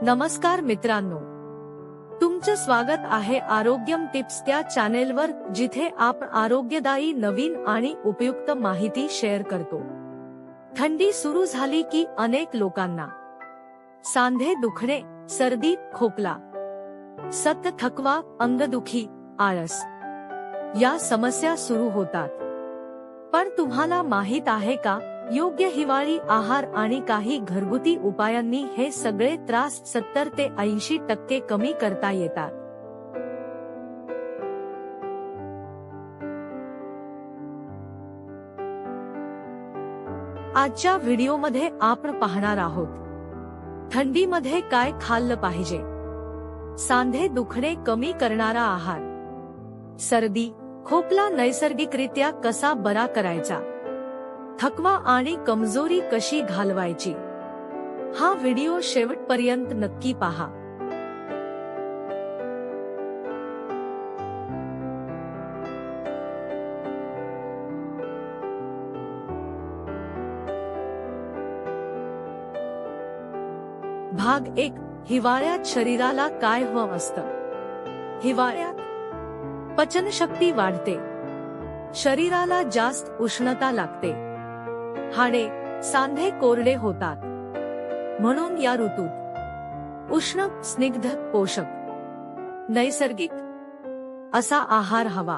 नमस्कार मित्रांनो, तुमचं स्वागत आहे आरोग्यम टिप्स त्या चॅनेलवर, जिथे आपण आरोग्यदायी नवीन आणि उपयुक्त माहिती शेअर करतो। थंडी सुरू झाली की अनेक लोकांना सांधे दुखणे, सर्दी, खोकला, सतत थकवा, अंगदुखी, आळस या समस्या सुरू होतात। पण तुम्हाला माहित आहे का, योग्य हिवाळी आहार आणि काही घरगुती उपायांनी हे सगळे त्रास 70 ते 80% कमी करता येतात। आजच्या व्हिडिओमध्ये आपण पाहणार आहोत, थंडीमध्ये काय खाल्लं पाहिजे, सांधे दुखणे कमी करणारा आहार, सर्दी, खोकला नैसर्गिकरित्या कसा बरा करायचा, थकवा आणि कमजोरी कशी घालवायची। हा व्हिडिओ शेवटपर्यंत नक्की पहा। भाग 1, हिवाळ्यात शरीराला काय हवं असतं। हिवाळ्यात पचनशक्ती वाढते, शरीराला जास्त उष्णता लागते, हाडे, सांधे कोरडे होतात, म्हणून या ऋतूत उष्ण, स्निग्ध, पोषक, नैसर्गिक असा आहार हवा।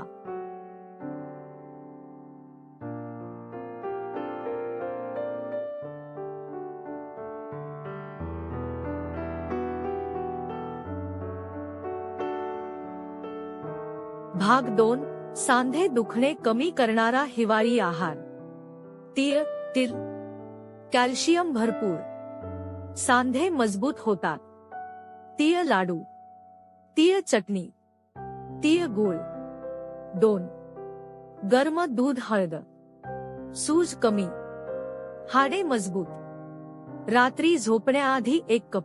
भाग 2, सांधे दुखणे कमी करणारा हिवाळी आहार। तीळ, कॅल्शियम भरपूर, सांधे मजबूत होतात। तीळ लाडू, तीळ चटणी, तीळ गूळ। 2, गर्म दूध, हळद, सूज कमी, हाडे मजबूत, रात्री झोपण्याआधी 1 कप।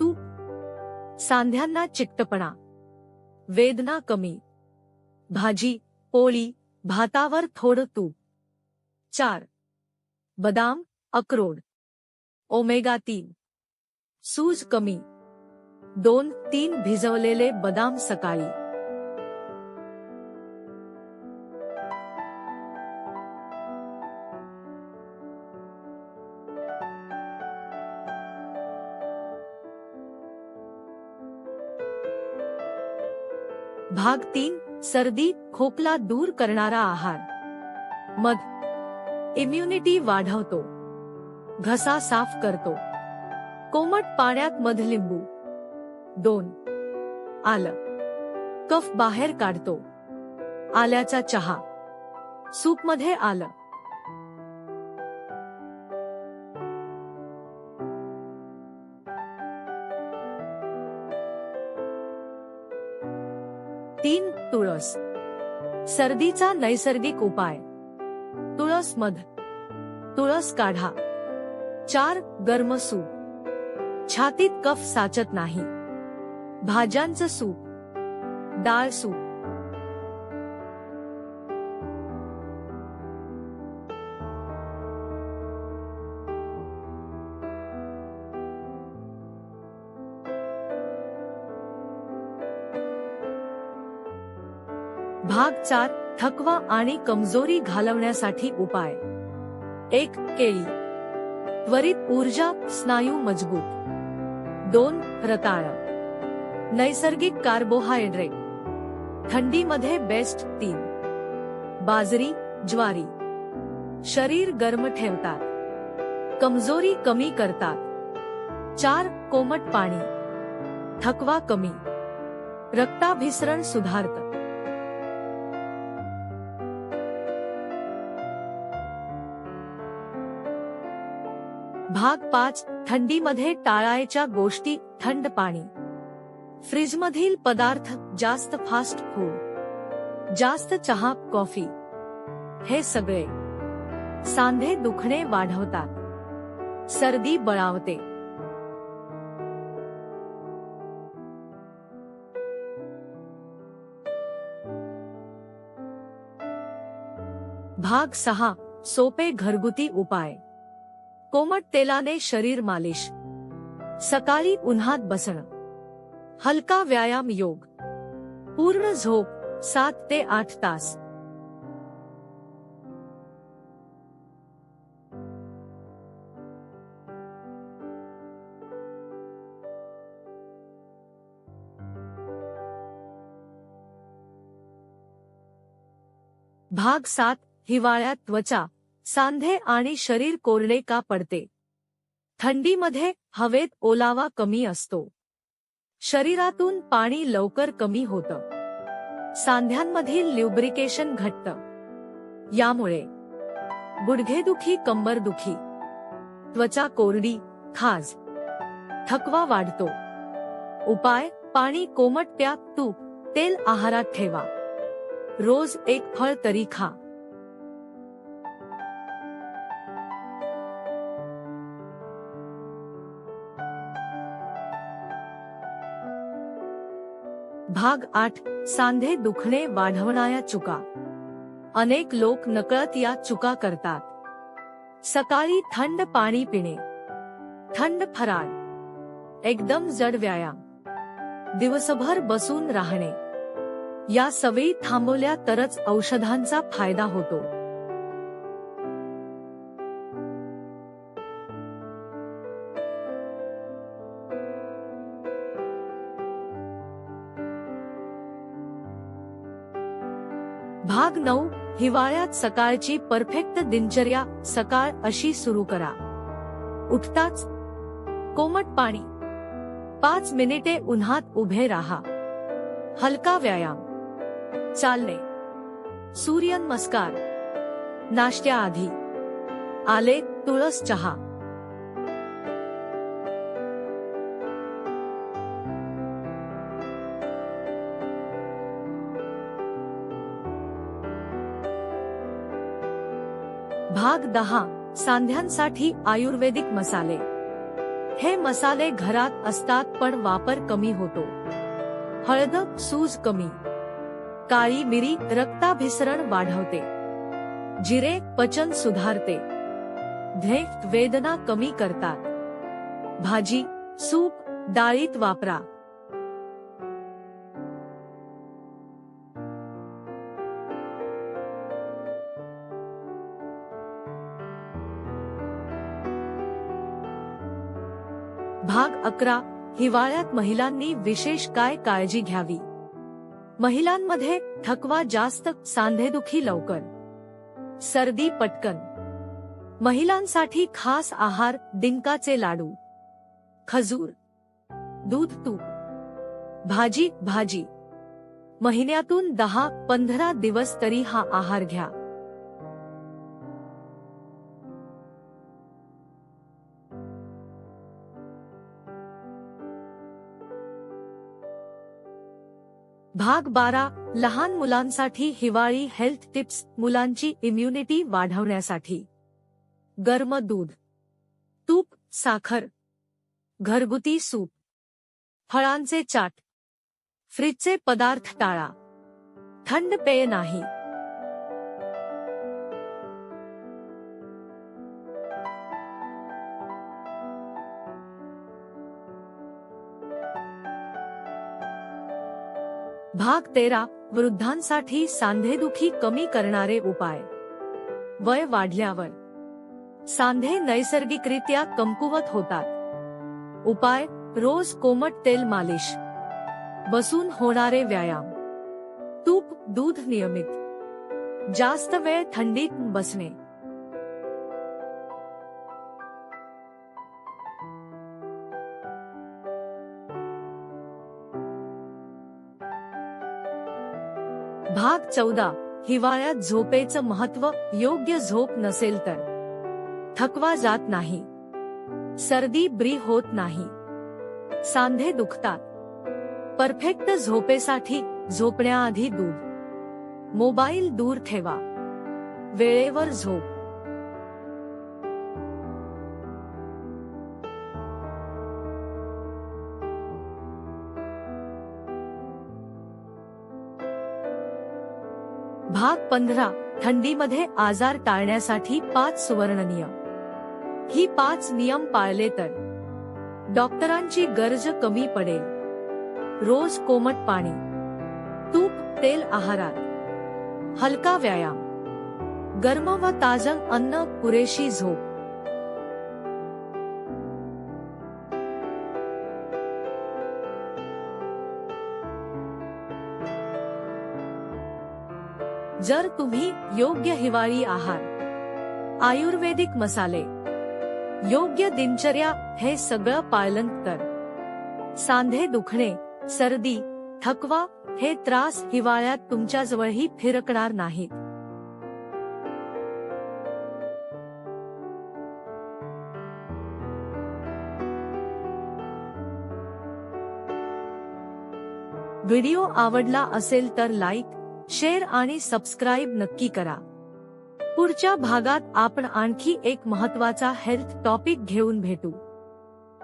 तूप, सांध्यांना चिकटपणा, वेदना कमी, भाजी, पोळी, भातावर थोडं तूप। 4, बदाम, अक्रोड, ओमेगा 3, सूज कमी। 2-3 भिजवलेले बदाम सकाळी। भाग 3, सर्दी, खोकला दूर करणारा आहार। मध, इम्युनिटी वाढवतो, घसा साफ करतो, कोमट पाण्यात मध, लिंबू। 2, आलं, कफ बाहेर काढतो, आल्याचा चहा, सूपमध्ये आलं। 3, तुळस, सर्दीचा नैसर्गिक उपाय, तुळस मध, तुळस काढा। 4, गर्म सूप, छातीत कफ साचत नाही, भाज्यांचं सूप, डाळ सूप। भाग 4, थकवा आणि कमजोरी घालवण्यासाठी उपाय। 1, केळी, त्वरित ऊर्जा, स्नायू मजबूत। 2, रताळ, नैसर्गिक कार्बोहायड्रेट, थंडीमध्ये बेस्ट। 3, बाजरी, ज्वारी, शरीर गरम ठेवतात, कमजोरी कमी करतात। 4, कोमट पाणी, थकवा कमी, रक्ताभिसरण सुधारतं। भाग 5, थंडीमध्ये टाळायच्या गोष्टी, थंड पाणी, फ्रीजमधील पदार्थ, जास्त फास्ट फूड, जास्त चहा, कॉफी, हे सगळे सांधे दुखणे वाढवतात, सर्दी बळावते। भाग 6 सोपे घरगुती उपाय. कोमट तेलाने शरीर मालिश. सकाळी उन्हात बसणं. हलका व्यायाम योग. पूर्ण झोप 7 ते 8 तास. भाग 7 हिवाळ्यात त्वचा, सांधे आणि शरीर कोरडे का पडते? थंडीमध्ये हवेत ओलावा कमी असतो. शरीरातून पाणी लवकर कमी होतं. सांध्यांमधील ल्युब्रिकेशन घटतं. यामुळे गुडघेदुखी, कंबरदुखी, त्वचा कोरडी, खाज, थकवा वाढतो. उपाय: पाणी कोमट प्या, तूप, तेल आहारात ठेवा. रोज एक फळ तरी खा. भाग 8 सांधे दुखणे वाढवणाऱ्या चुका. अनेक लोक नकळत या चुका करतात. सकाळी थंड पाणी पिणे, थंड फराळ, एकदम जड व्यायाम, दिवसभर बसून राहणे. या सवयी थांबवल्या तरच औषधांचा फायदा होतो. भाग 9 हिवाळ्यात सकाळची परफेक्ट दिनचर्या. सकाळ अशी सुरू करा. उठताच कोमट पाणी, 5 मिनिटे उन्हात उभे राहा. हलका व्यायाम, चालणे, सूर्यनमस्कार. नाश्त्याआधी आले, तुळस चहा. भाग 10 सांध्यांसाठी आयुर्वेदिक मसाले. हे मसाले घरात असतात पण वापर कमी होतो. हळद सूज कमी, काळी मिरी रक्ताभिसरण वाढवते, जिरे पचन सुधारते, धे वेदना कमी करतात. भाजी, सूप, डाळीत वापरा. भाग 11 हिवाळ्यात महिलांनी विशेष काय काळजी घ्यावी? महिलांमध्ये थकवा जास्त, सांधेदुखी लवकर, सर्दी पटकन. महिलांसाठी खास आहार: डिंकाचे लाडू, खजूर, दूध, तूप, भाजी. महिन्यातून 10-15 दिवस तरी हा आहार घ्या. भाग 12 लहान मुलांसाठी हिवाळी हेल्थ टिप्स. मुलांची इम्युनिटी वाढवण्यासाठी गरम दूध, तूप, साखर, घरगुती सूप, फळांचे चाट, फ्रीजचे पदार्थ टाळा, थंड पेय नाही. भाग 13 वृद्धांसाठी सांधेदुखी कमी करणारे उपाय. वय वाढल्यावर सांधे नैसर्गिकरित्या कमकुवत होतात. उपाय: रोज कोमट तेल मालिश, बसून होणारे व्यायाम, तूप, दूध नियमित, जास्त वेळ थंडीत बसणे. भाग 14 हिवाळ्यात झोपेचं महत्त्व. योग्य झोप नसेल तर थकवा जात नाही, सर्दी बरी होत नाही, सांधे दुखतात. परफेक्ट झोपेसाठी झोपण्याआधी दूध, मोबाईल दूर ठेवा, वेळेवर झोप. भाग 15 थंडीमध्ये आजार टाळण्यासाठी 5 सुवर्ण नियम. ही 5 नियम पाळले तर डॉक्टरांची गरज कमी पडेल. रोज कोमट पाणी, तूप, तेल आहारात, हलका व्यायाम, गर्म व ताजं अन्न, पुरेशी झोप. जर तुम्ही योग्य हिवाळी आहार, आयुर्वेदिक मसाले, योग्य दिनचर्या हे सगळं पाळलं तर सांधे दुखणे, सर्दी, थकवा हे त्रास हिवाळ्यात तुमच्याजवळही फिरकणार नाहीत. व्हिडिओ आवडला असेल तर लाईक, शेअर आणि सबस्क्राईब नक्की करा. पुढच्या भागात आपण आणखी एक महत्त्वाचा हेल्थ टॉपिक घेऊन भेटू.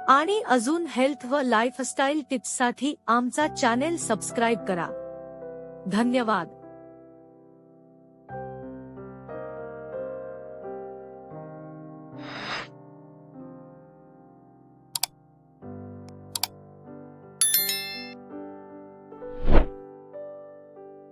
आणि अजून हेल्थ व लाईफस्टाईल टिप्ससाठी आमचा चॅनेल सबस्क्राईब करा. धन्यवाद.